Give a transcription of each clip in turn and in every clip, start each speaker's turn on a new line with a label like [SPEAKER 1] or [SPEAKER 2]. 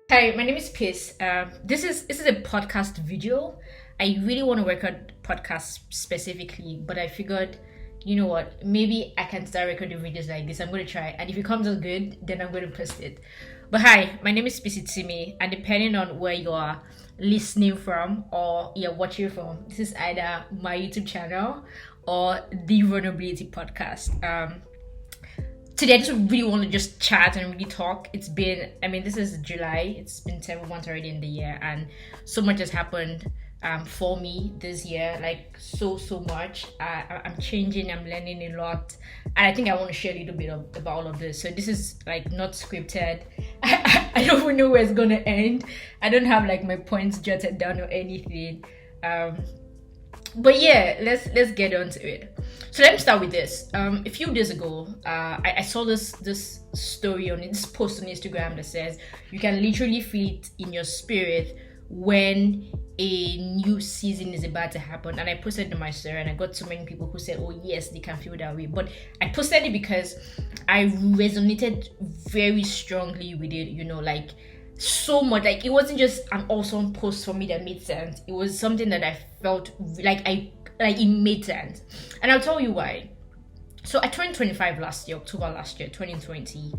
[SPEAKER 1] Hi, my name is Piss. This is a podcast video. I really want to record podcasts specifically, but I figured, you know what, maybe I can start recording videos like this. I'm going to try, and if it comes out good, then I'm going to post it. But hi, my name is Itimi, and depending on where you are listening from or you're watching from, this is either my YouTube channel or the Vulnerability Podcast. Today I just really want to just chat and really talk. This is July. It's been 7 months already in the year, and so much has happened for me this year. Like so much. I'm changing. I'm learning a lot, and I think I want to share a little bit about all of this. So this is like not scripted. I don't even know where it's gonna end. I don't have like my points jotted down or anything. But yeah, let's get on to it. So let me start with this. A few days ago, I saw this story on this post on Instagram that says you can literally feel it in your spirit when a new season is about to happen. And I posted it on my story, and I got so many people who said, "Oh yes, they can feel that way." But I posted it because I resonated very strongly with it. Like so much. Like it wasn't just an awesome post for me that made sense. It was something that I felt like it made sense, and I'll tell you why. So I turned 25 last year, October last year, 2020,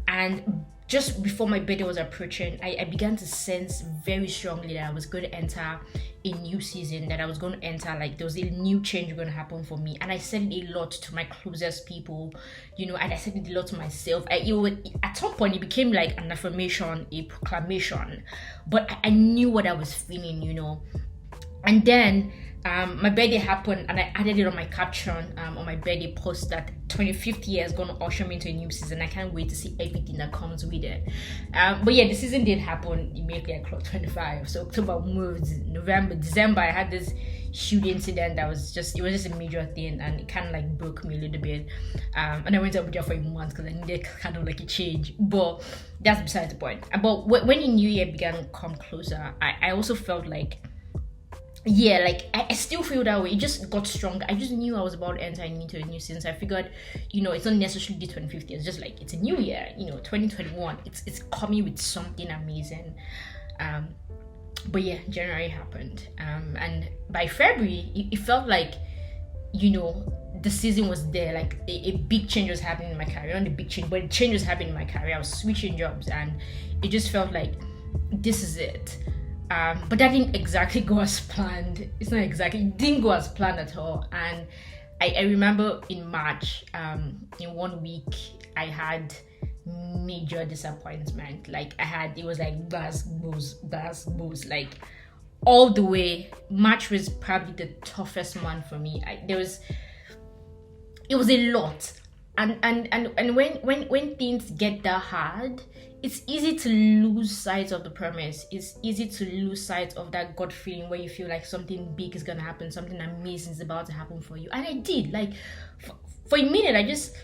[SPEAKER 1] and just before my birthday was approaching, I began to sense very strongly that I was going to enter a new season, that I was going to enter, like there was a new change going to happen for me. And I said it a lot to my closest people, and I said it a lot to myself. At some point, it became like an affirmation, a proclamation, but I knew what I was feeling. And then my birthday happened, and I added it on my caption on my birthday post that 25th year is going to usher me into a new season. I can't wait to see everything that comes with it. But yeah, the season did happen immediately. I clocked 25. So October moved, November, December, I had this huge incident that was just a major thing, and it kind of like broke me a little bit. And I went to Abuja for a month because I needed kind of like a change. But that's beside the point. But when the new year began to come closer, I also felt like, yeah, like I still feel that way. It just got stronger. I just knew I was about to enter into a new season. So I figured, it's not necessarily the 25th year. It's just like it's a new year. 2021. It's coming with something amazing. But yeah, January happened. And by February, it felt like, the season was there. Like a big change was happening in my career. Not a big change, but a change was happening in my career. I was switching jobs, and it just felt like this is it. But that didn't exactly go as planned. It didn't go as planned at all. And I remember in March, in 1 week, I had major disappointment. Like it was like gas booze, like all the way. March was probably the toughest month for me. It was a lot. And when things get that hard, it's easy to lose sight of the promise. It's easy to lose sight of that gut feeling where you feel like something big is gonna happen, something amazing is about to happen for you. And I did. Like for a minute, I just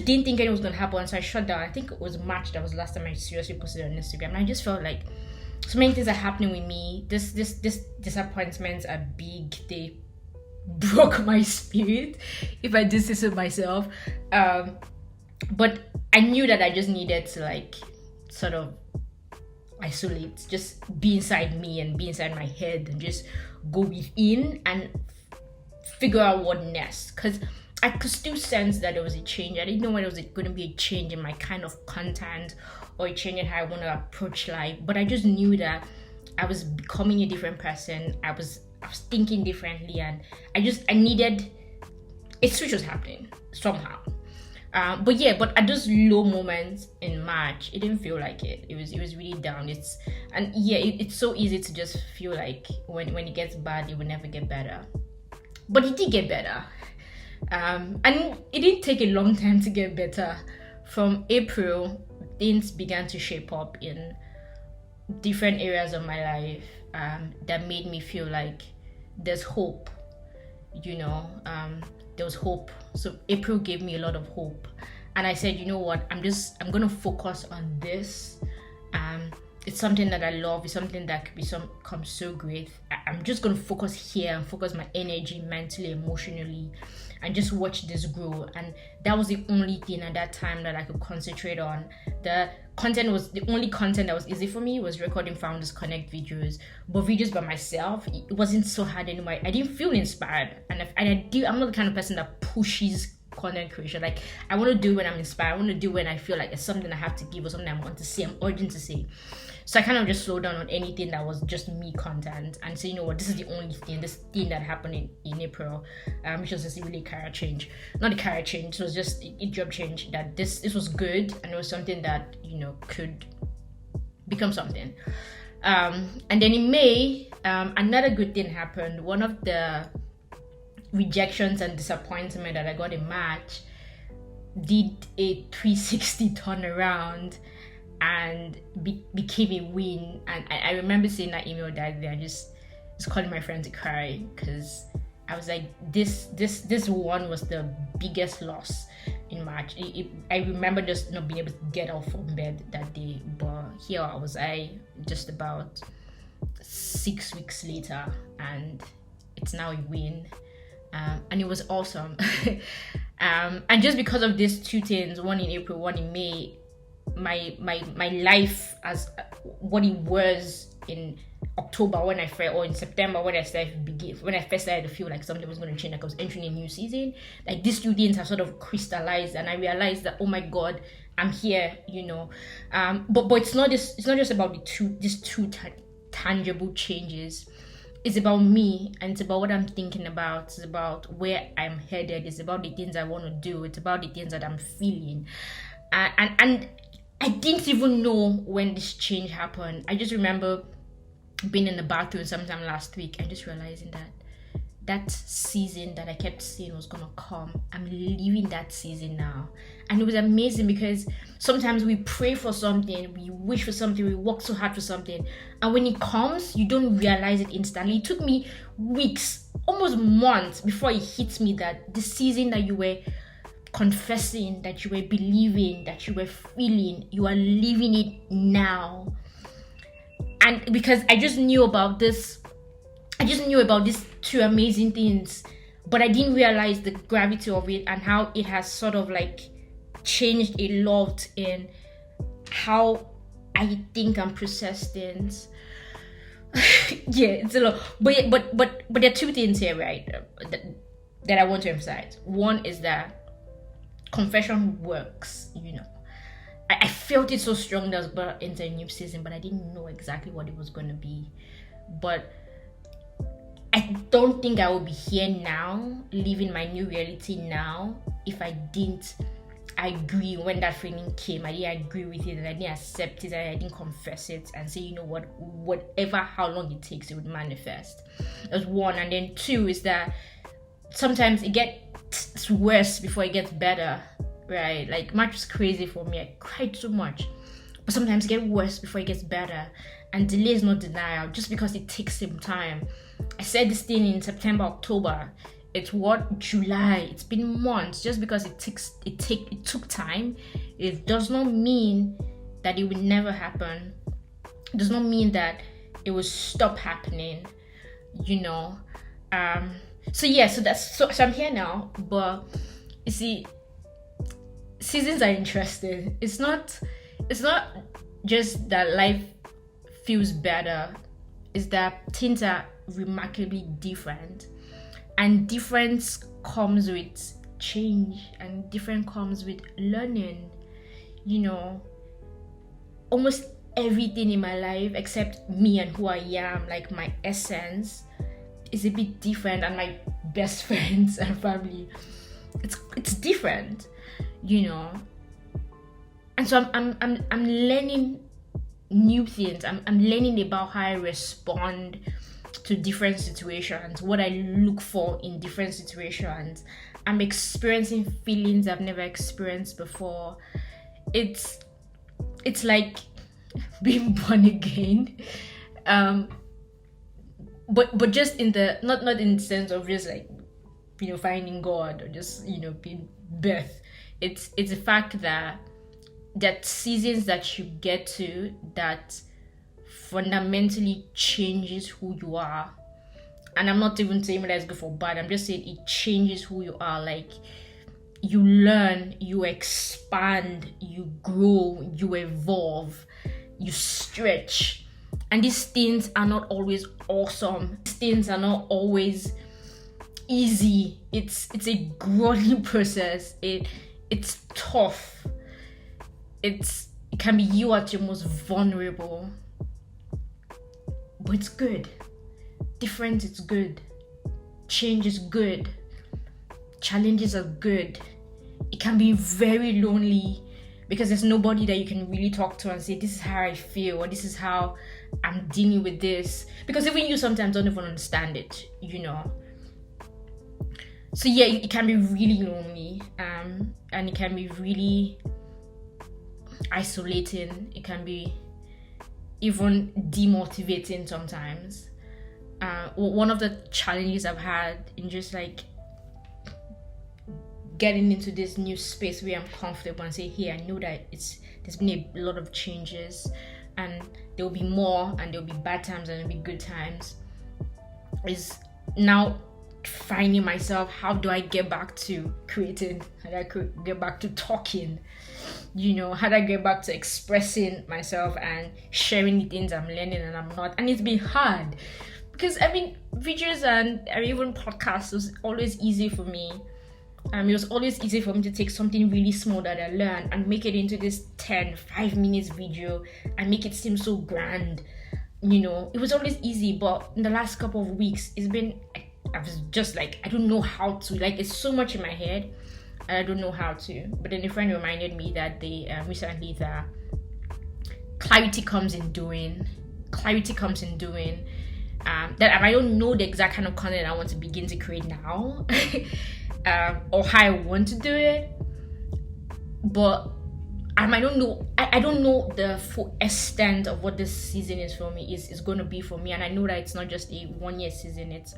[SPEAKER 1] didn't think anything was gonna happen, so I shut down. I think it was March that was the last time I seriously posted on Instagram, and I just felt like so many things are happening with me. This disappointments are big. They broke my spirit, if I did say so myself. But I knew that I just needed to like sort of isolate, just be inside me and be inside my head and just go within and figure out what next. Because I could still sense that there was a change. I didn't know whether it was going to be a change in my kind of content or a change in how I want to approach life. But I just knew that I was becoming a different person. I was thinking differently, and I needed a switch was happening somehow. But at those low moments in March, it didn't feel like it. It was really down. It's so easy to just feel like when it gets bad, it will never get better. But it did get better, and it didn't take a long time to get better. From April, things began to shape up in different areas of my life that made me feel like there's hope. There was hope. So April gave me a lot of hope, and I said, you know what, I'm gonna focus on this. It's something that I love. It's something that could become so great. I'm just gonna focus here and focus my energy mentally, emotionally, and just watch this grow. And that was the only thing at that time that I could concentrate on. The the only content that was easy for me was recording Founders Connect videos, but videos by myself, it wasn't so hard anymore. I didn't feel inspired, and I'm not the kind of person that pushes content creation. Like, I want to do when I'm inspired. I want to do when I feel like it's something I have to give or something I want to say, I'm urgent to say. So I kind of just slowed down on anything that was just me content and say, you know what, this is the only thing, this thing that happened in April, which was just a really career change. Not a career change, it was just a job change, that this was good, and it was something that, you know, could become something. And then in May, another good thing happened. One of the rejections and disappointment that I got in March did a 360 turnaround and became a win. And I remember seeing that email that day and just calling my friend to cry, because I was like, this one was the biggest loss in March. I remember just not being able to get out from bed that day, but here I just about 6 weeks later, and it's now a win. And it was awesome. And just because of these two things, one in April, one in May, my life as what it was in October or in September when I first started to feel like something was going to change, like I was entering a new season, like these two things have sort of crystallized, and I realized that, oh my God, I'm here, you know. But it's not just about these two tangible changes. It's about me, and it's about what I'm thinking about. It's about where I'm headed. It's about the things I want to do. It's about the things that I'm feeling. And I didn't even know when this change happened. I just remember being in the bathroom sometime last week and just realizing that season that I kept saying was gonna come, I'm living that season now. And it was amazing, because sometimes we pray for something, we wish for something, we work so hard for something, and when it comes, you don't realize it instantly. It took me weeks, almost months, before it hits me that the season that you were confessing, that you were believing, that you were feeling, you are living it now. And because I just knew about these two amazing things, but I didn't realize the gravity of it and how it has sort of like changed a lot in how I think and process things. Yeah, it's a lot. But there are two things here, right, that I want to emphasize. One is that confession works, you know. I felt it so strong that I was about to enter a new season, but I didn't know exactly what it was going to be. But I don't think I would be here now, living my new reality now, if I didn't agree when that feeling came. I didn't agree with it, and I didn't accept it, and I didn't confess it and say, you know what, whatever, how long it takes, it would manifest. That's one. And then two is that sometimes it gets worse before it gets better, right? Like, March was crazy for me. I cried so much, but sometimes it gets worse before it gets better. And delay is not denial, just because it takes some time. I said this thing in September, October. It's July. It's been months. Just because it took time, it does not mean that it will never happen. It does not mean that it will stop happening, you know. So I'm here now. But you see, seasons are interesting. It's not just that life feels better. It's that things are remarkably different, and difference comes with change, and different comes with learning. You know, almost everything in my life except me and who I am, like my essence, is a bit different, and my best friends and family, it's different, you know. And so I'm learning new things. I'm learning about how I respond to different situations, what I look for in different situations. I'm experiencing feelings I've never experienced before. It's like being born again, but just in the not in the sense of just like, you know, finding God or just, you know, being birth. It's a fact that seasons that you get to that fundamentally changes who you are. And I'm not even saying that it's good for bad. I'm just saying it changes who you are. Like, you learn, you expand, you grow, you evolve, you stretch. And these things are not always awesome. These things are not always easy. It's a grueling process. It's tough. It can be you at your most vulnerable. But it's good. Different is good. Change is good. Challenges are good. It can be very lonely because there's nobody that you can really talk to and say, this is how I feel, or this is how I'm dealing with this. Because even you sometimes don't even understand it, you know. So yeah, it can be really lonely, and it can be really isolating. It can be even demotivating sometimes. One of the challenges I've had in just like getting into this new space where I'm comfortable and say, hey, I know that there's been a lot of changes, and there will be more, and there will be bad times and there will be good times, is now finding myself. How do I get back to creating? How do I get back to talking? You know, how do I get back to expressing myself and sharing the things I'm learning and I'm not? And it's been hard because I mean, videos and even podcasts was always easy for me. It was always easy for me to take something really small that I learned and make it into this 5 minutes video and make it seem so grand. You know, it was always easy, but in the last couple of weeks, it's been, I was just like, I don't know how to, like, it's so much in my head and I don't know how to. But then a friend reminded me that they recently that clarity comes in doing. That I don't know the exact kind of content I want to begin to create now. Or how I want to do it, but I don't know the full extent of what this season is for me is going to be for me. And I know that it's not just a 1 year season, it's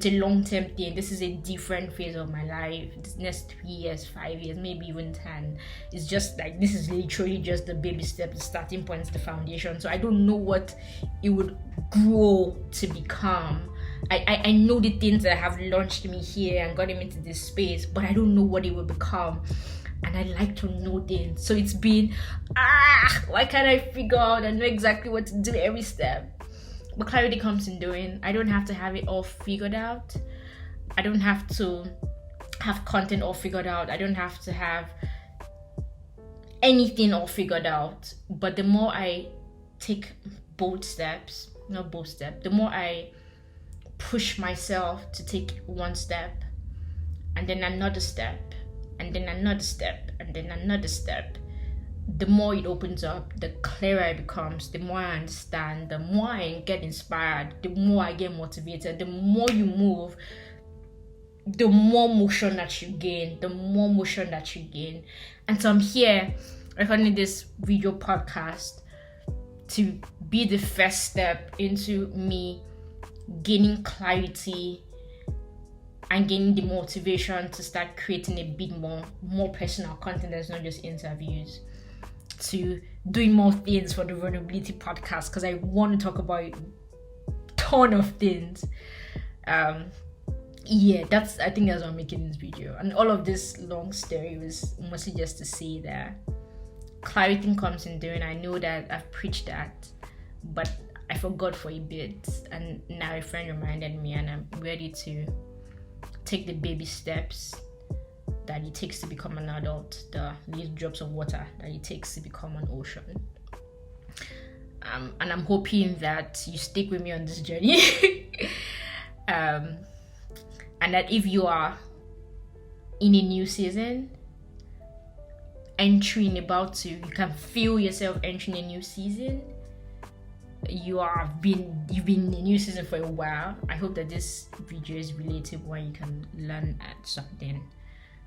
[SPEAKER 1] a long-term thing. This is a different phase of my life. This next 3 years, 5 years, maybe even 10. It's just like, this is literally just the baby steps, the starting points, the foundation. So I don't know what it would grow to become. I know the things that have launched me here and got me into this space, but I don't know what it will become. And I like to know things. So it's been, why can't I figure out and know exactly what to do every step? But clarity comes in doing. I don't have to have it all figured out. I don't have to have content all figured out. I don't have to have anything all figured out. But the more I take the more I push myself to take one step and then another step and then another step and then another step, the more it opens up, the clearer it becomes, the more I understand, the more I get inspired, the more I get motivated. The more you move, the more motion that you gain. And so I'm here recording this video podcast to be the first step into me gaining clarity and gaining the motivation to start creating a bit more personal content that's not just interviews, to doing more things for the Vulnerability podcast, because I want to talk about a ton of things. I think that's why I'm making this video, and all of this long story was mostly just to say that clarity comes in doing. I know that I've preached that, but I forgot for a bit, and now a friend reminded me, and I'm ready to take the baby steps that it takes to become an adult, the little drops of water that it takes to become an ocean. And I'm hoping that you stick with me on this journey. And that if you are in a new season, you can feel yourself entering a new season. You've been in a new season for a while. I hope that this video is relatable and you can learn something.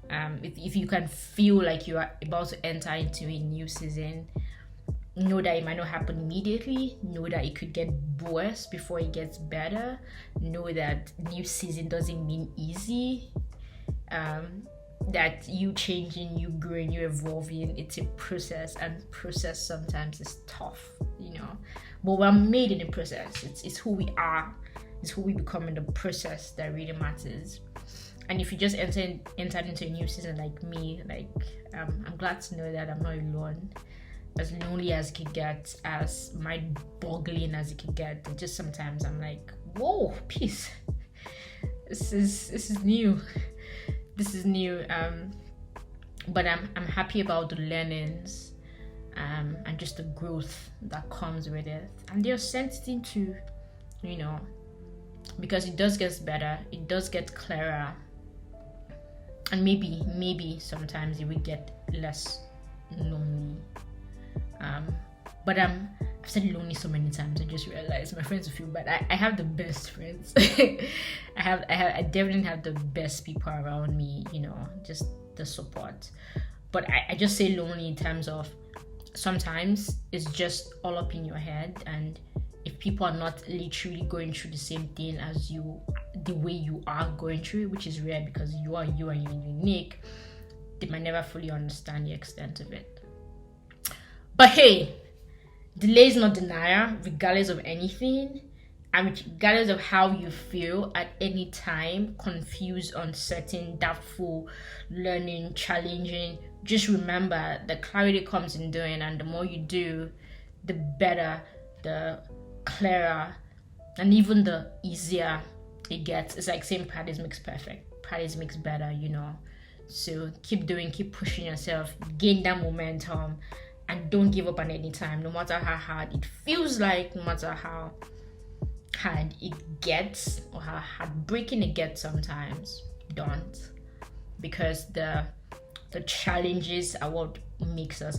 [SPEAKER 1] If you can feel like you are about to enter into a new season, know that it might not happen immediately. Know that it could get worse before it gets better. Know that new season doesn't mean easy. That you changing, you growing, you evolving, it's a process, and process sometimes is tough, but we're made in the process. It's who we are, it's who we become in the process that really matters. And if you just entered into a new season like me, like I'm glad to know that I'm not alone. As lonely as it could get, as mind-boggling as it could get, just sometimes I'm like, whoa, peace. This is new. This is new. But I'm happy about the learnings, and just the growth that comes with it, and the authenticity too, because it does get better, it does get clearer, and maybe sometimes it will get less lonely. But I've said lonely so many times. I just realized my friends will feel bad. I have the best friends. I definitely have the best people around me. Just the support. But I just say lonely in terms of sometimes it's just all up in your head, and if people are not literally going through the same thing as you, the way you are going through, which is rare because you are you and you're unique, they might never fully understand the extent of it. But hey, delay is not denial, regardless of anything, and regardless of how you feel at any time, confused, uncertain, doubtful, learning, challenging. Just remember that clarity comes in doing, and the more you do, the better, the clearer, and even the easier it gets. It's like saying practice makes perfect. Practice makes better, So keep doing, keep pushing yourself, gain that momentum, and don't give up at any time, no matter how hard it feels like, no matter how hard it gets or how heartbreaking it gets sometimes. Don't, because the challenges are what makes us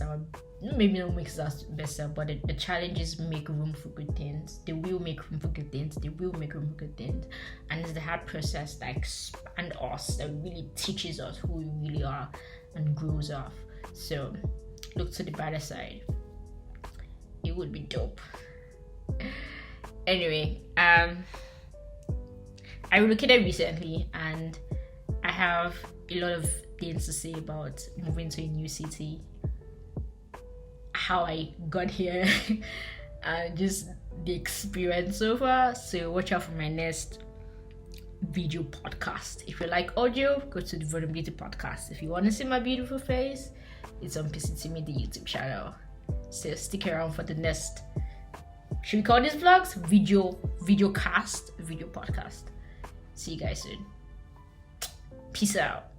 [SPEAKER 1] maybe not makes us better, but the challenges make room for good things. They will make room for good things. And it's the hard process that expands us, that really teaches us who we really are and grows us. So look to the brighter side. It would be dope. Anyway, I relocated recently, and I have a lot of things to say about moving to a new city, how I got here, and just the experience so far. So watch out for my next video podcast. If you like audio, go to the Vulnerability podcast. If you want to see my beautiful face, it's on Itimi, the YouTube channel. So stick around for the next, should we call these vlogs video podcast? See you guys soon. Peace out.